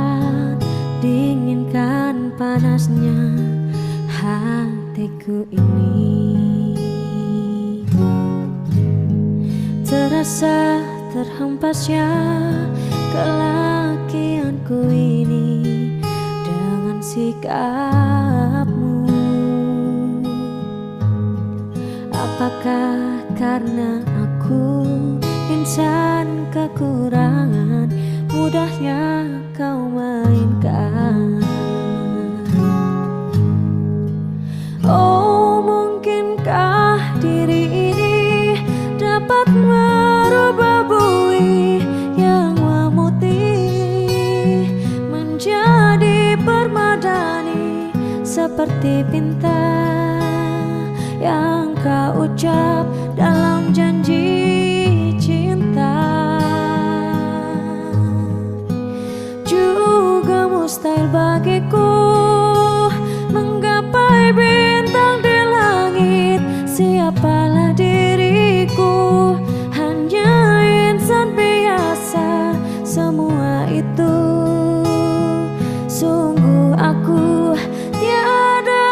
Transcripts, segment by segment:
dapat dinginkan panasnya hatiku ini. Terasa terhempasnya kelakianku ini dengan sikapmu. Apakah karena aku insan kekurangan, mudahnya kau mainkan? Oh, mungkinkah diri ini dapat merubah bui yang memutih menjadi permadani seperti pinta yang kau ucap dalam janji cinta. Juga mustahil bagiku menggapai bintang di langit. Siapalah diriku, hanya insan biasa. Semua itu sungguh aku tiada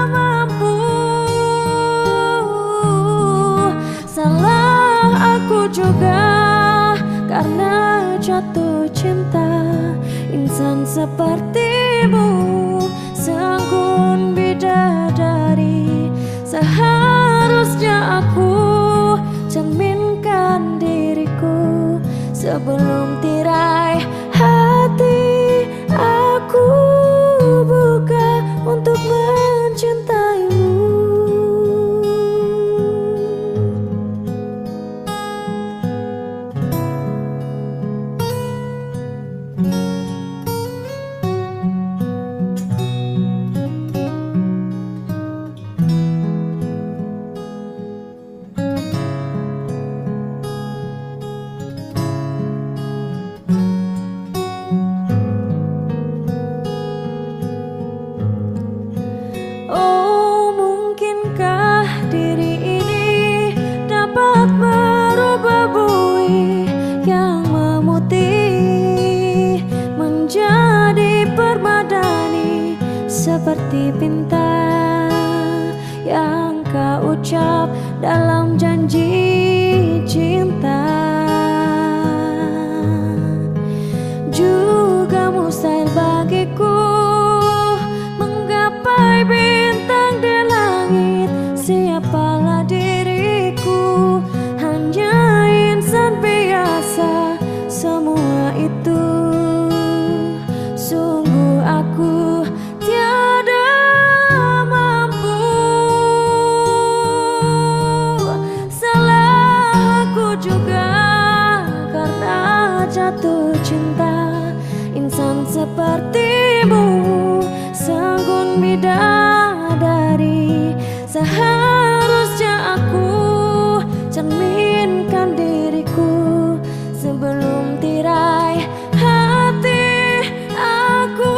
mampu. Salah aku juga karena jatuh cinta insan sepertimu, seanggun bidadari. Seharusnya aku cerminkan diriku sebelum tirai hati aku buka untuk mencintaimu. Oh, mungkinkah diri ini dapat merubah bui yang memutih menjadi permadani seperti pinta yang kau ucap dalam janji cinta. Juga mustahil bagiku menggapai bintang di langit. Siapalah diriku, hanya insan biasa. Semua itu sungguh aku tiada mampu. Salah aku juga karena jatuh cinta insan sepertimu, seanggun bidadari. Seharusnya aku cerminkan diriku sebelum tirai hati aku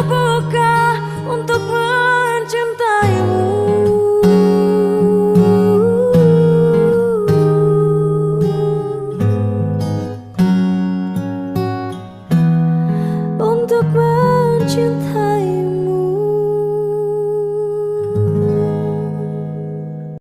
buka untuk mencintaimu. Untuk mencintai